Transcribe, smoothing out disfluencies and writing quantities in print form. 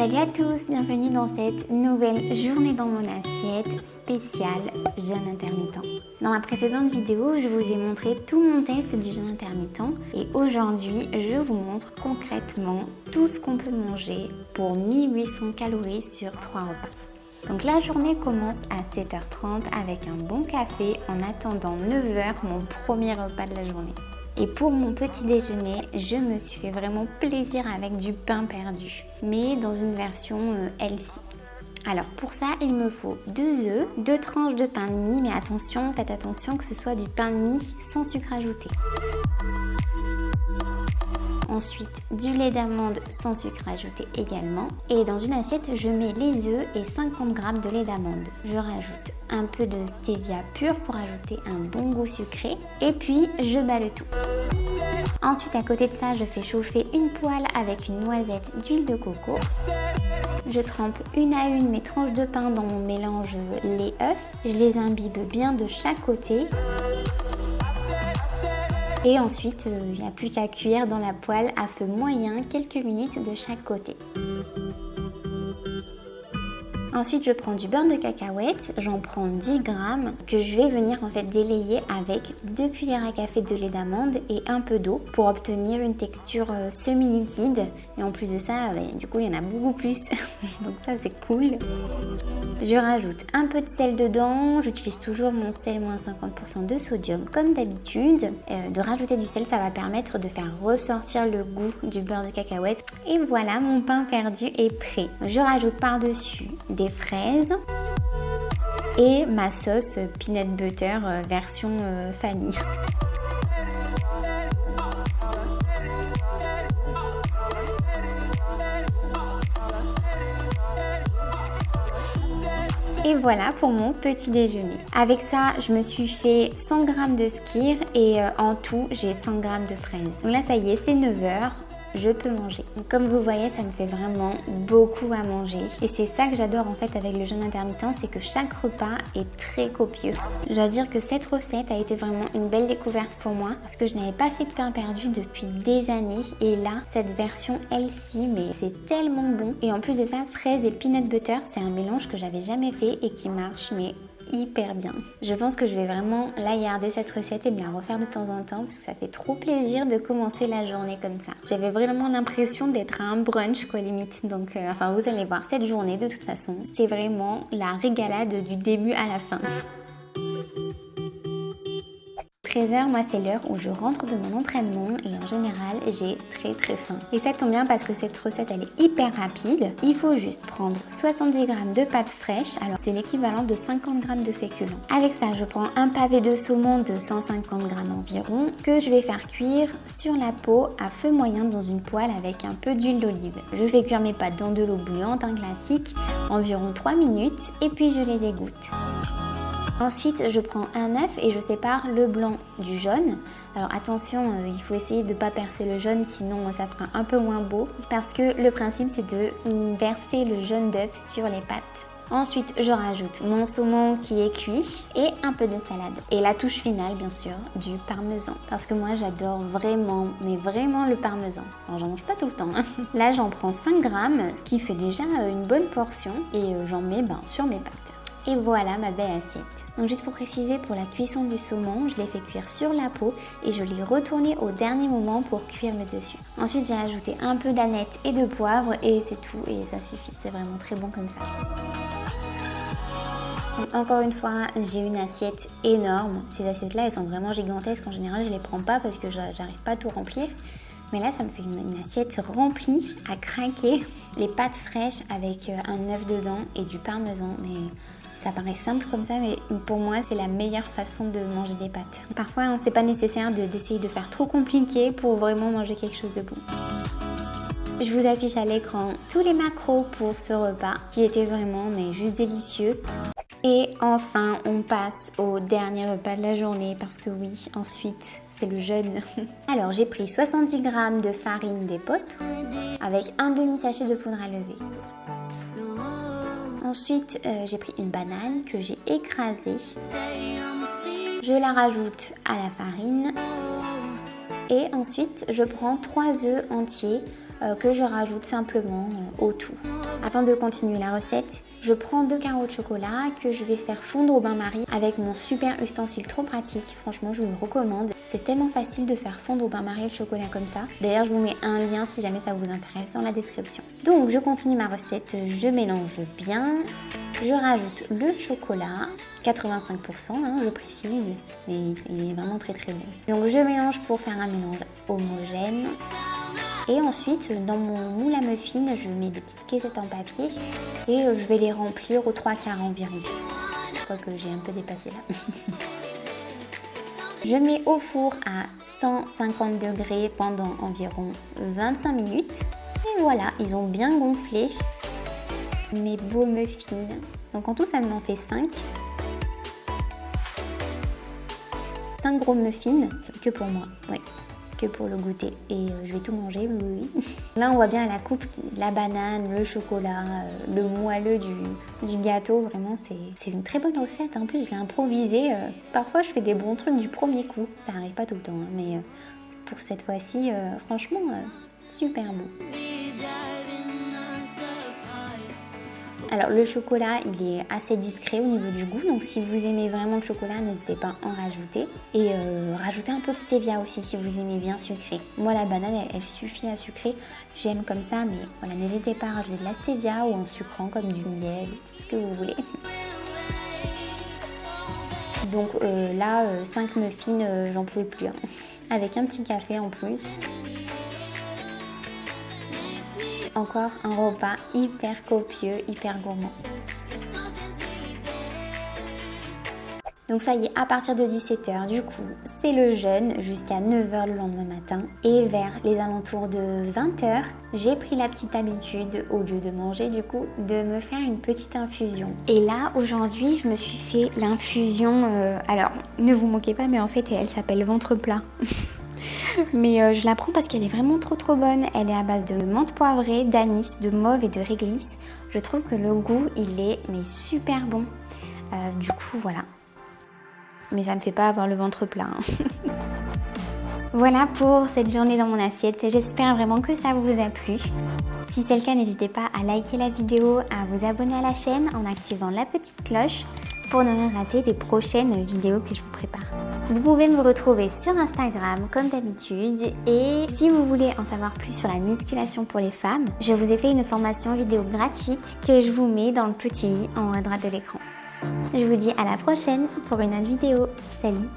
Salut à tous, bienvenue dans cette nouvelle journée dans mon assiette spéciale jeûne intermittent. Dans ma précédente vidéo, je vous ai montré tout mon test du jeûne intermittent et aujourd'hui, je vous montre concrètement tout ce qu'on peut manger pour 1800 calories sur 3 repas. Donc la journée commence à 7h30 avec un bon café en attendant 9h mon premier repas de la journée. Et pour mon petit déjeuner, je me suis fait vraiment plaisir avec du pain perdu, mais dans une version healthy. Alors pour ça, il me faut 2 œufs, 2 tranches de pain de mie, mais attention, faites attention que ce soit du pain de mie sans sucre ajouté. Ensuite, du lait d'amande sans sucre ajouté également. Et dans une assiette, je mets les œufs et 50 g de lait d'amande. Je rajoute un peu de stevia pur pour ajouter un bon goût sucré. Et puis, je bats le tout. Ensuite, à côté de ça, je fais chauffer une poêle avec une noisette d'huile de coco. Je trempe une à une mes tranches de pain dans mon mélange lait-œuf. Je les imbibe bien de chaque côté. Et ensuite, il n'y a plus qu'à cuire dans la poêle à feu moyen quelques minutes de chaque côté. Ensuite, je prends du beurre de cacahuète, j'en prends 10 g que je vais venir en fait délayer avec 2 cuillères à café de lait d'amande et un peu d'eau pour obtenir une texture semi-liquide. Et en plus de ça, du coup, il y en a beaucoup plus. Donc ça, c'est cool. Je rajoute un peu de sel dedans. J'utilise toujours mon sel moins 50% de sodium comme d'habitude. De rajouter du sel, ça va permettre de faire ressortir le goût du beurre de cacahuète. Et voilà, mon pain perdu est prêt. Je rajoute par-dessus des fraises et ma sauce peanut butter version Fanny. Et voilà pour mon petit déjeuner. Avec ça, je me suis fait 100 g de skyr et en tout, j'ai 100 g de fraises. Donc là, ça y est, c'est 9h. Je peux manger. Donc, comme vous voyez, ça me fait vraiment beaucoup à manger. Et c'est ça que j'adore en fait avec le jeûne intermittent, c'est que chaque repas est très copieux. Je dois dire que cette recette a été vraiment une belle découverte pour moi parce que je n'avais pas fait de pain perdu depuis des années. Et là, cette version healthy, mais c'est tellement bon. Et en plus de ça, fraises et peanut butter, c'est un mélange que j'avais jamais fait et qui marche, mais hyper bien. Je pense que je vais vraiment la garder cette recette et me la refaire de temps en temps parce que ça fait trop plaisir de commencer la journée comme ça. J'avais vraiment l'impression d'être à un brunch quoi limite. Donc enfin vous allez voir, cette journée de toute façon c'est vraiment la régalade du début à la fin. 13h, moi c'est l'heure où je rentre de mon entraînement et en général j'ai très faim. Et ça tombe bien parce que cette recette elle est hyper rapide. Il faut juste prendre 70 g de pâtes fraîches, alors c'est l'équivalent de 50 g de féculents. Avec ça je prends un pavé de saumon de 150 g environ que je vais faire cuire sur la peau à feu moyen dans une poêle avec un peu d'huile d'olive. Je fais cuire mes pâtes dans de l'eau bouillante, un classique, environ 3 minutes et puis je les égoutte. Ensuite, je prends un œuf et je sépare le blanc du jaune. Alors attention, il faut essayer de ne pas percer le jaune, sinon ça fera un peu moins beau. Parce que le principe, c'est de verser le jaune d'œuf sur les pâtes. Ensuite, je rajoute mon saumon qui est cuit et un peu de salade. Et la touche finale, bien sûr, du parmesan. Parce que moi, j'adore vraiment, mais vraiment le parmesan. Alors, j'en mange pas tout le temps. Là, j'en prends 5 g, ce qui fait déjà une bonne portion. Et j'en mets sur mes pâtes. Et voilà ma belle assiette. Donc juste pour préciser, pour la cuisson du saumon, je l'ai fait cuire sur la peau et je l'ai retourné au dernier moment pour cuire le dessus. Ensuite j'ai ajouté un peu d'aneth et de poivre et c'est tout et ça suffit, c'est vraiment très bon comme ça. Donc encore une fois, j'ai une assiette énorme. Ces assiettes-là, elles sont vraiment gigantesques. En général, je les prends pas parce que j'arrive pas à tout remplir. Mais là, ça me fait une assiette remplie à craquer. Les pâtes fraîches avec un œuf dedans et du parmesan. Mais ça paraît simple comme ça, mais pour moi, c'est la meilleure façon de manger des pâtes. Parfois, c'est pas nécessaire d'essayer de faire trop compliqué pour vraiment manger quelque chose de bon. Je vous affiche à l'écran tous les macros pour ce repas qui était vraiment juste délicieux. Et enfin, on passe au dernier repas de la journée parce que oui, ensuite, c'est le jeûne. Alors, j'ai pris 70 g de farine d'épeautre avec un demi-sachet de poudre à lever. Ensuite, j'ai pris une banane que j'ai écrasée. Je la rajoute à la farine. Et ensuite, je prends 3 œufs entiers que je rajoute simplement au tout. Avant de continuer la recette, je prends 2 carreaux de chocolat que je vais faire fondre au bain-marie avec mon super ustensile trop pratique. Franchement, je vous le recommande. C'est tellement facile de faire fondre au bain-marie le chocolat comme ça. D'ailleurs, je vous mets un lien si jamais ça vous intéresse dans la description. Donc, je continue ma recette. Je mélange bien. Je rajoute le chocolat, 85%, je précise, mais il est vraiment très très bon. Donc, je mélange pour faire un mélange homogène. Et ensuite, dans mon moule à muffins, je mets des petites caissettes en papier et je vais les remplir aux 3/4 environ. Je crois que j'ai un peu dépassé là. Je mets au four à 150 degrés pendant environ 25 minutes. Et voilà, ils ont bien gonflé mes beaux muffins. Donc en tout, ça m'en fait 5. 5 gros muffins, que pour moi, oui. Que pour le goûter et je vais tout manger, oui. Là on voit bien à la coupe la banane, le chocolat, le moelleux du gâteau, vraiment c'est une très bonne recette. En plus je l'ai improvisée, parfois je fais des bons trucs du premier coup, ça arrive pas tout le temps mais pour cette fois-ci franchement super bon. Alors le chocolat il est assez discret au niveau du goût, donc si vous aimez vraiment le chocolat n'hésitez pas à en rajouter et rajoutez un peu de stevia aussi si vous aimez bien sucré. Moi la banane elle suffit à sucrer, j'aime comme ça mais voilà, n'hésitez pas à rajouter de la stevia ou en sucrant comme du miel, ce que vous voulez. Donc là 5 muffins j'en pouvais plus hein. Avec un petit café en plus. Encore un repas hyper copieux, hyper gourmand. Donc ça y est, à partir de 17h, du coup, c'est le jeûne jusqu'à 9h le lendemain matin. Et vers les alentours de 20h, j'ai pris la petite habitude, au lieu de manger du coup, de me faire une petite infusion. Et là, aujourd'hui, je me suis fait l'infusion, alors ne vous moquez pas, mais en fait, elle s'appelle ventre plat. Mais je la prends parce qu'elle est vraiment trop bonne. Elle est à base de menthe poivrée, d'anis, de mauve et de réglisse. Je trouve que le goût, il est mais super bon. Du coup, voilà. Mais ça me fait pas avoir le ventre plat. Hein. Voilà pour cette journée dans mon assiette. J'espère vraiment que ça vous a plu. Si c'est le cas, n'hésitez pas à liker la vidéo, à vous abonner à la chaîne en activant la petite cloche pour ne rien rater des prochaines vidéos que je vous prépare. Vous pouvez me retrouver sur Instagram comme d'habitude et si vous voulez en savoir plus sur la musculation pour les femmes, je vous ai fait une formation vidéo gratuite que je vous mets dans le petit i en haut à droite de l'écran. Je vous dis à la prochaine pour une autre vidéo. Salut!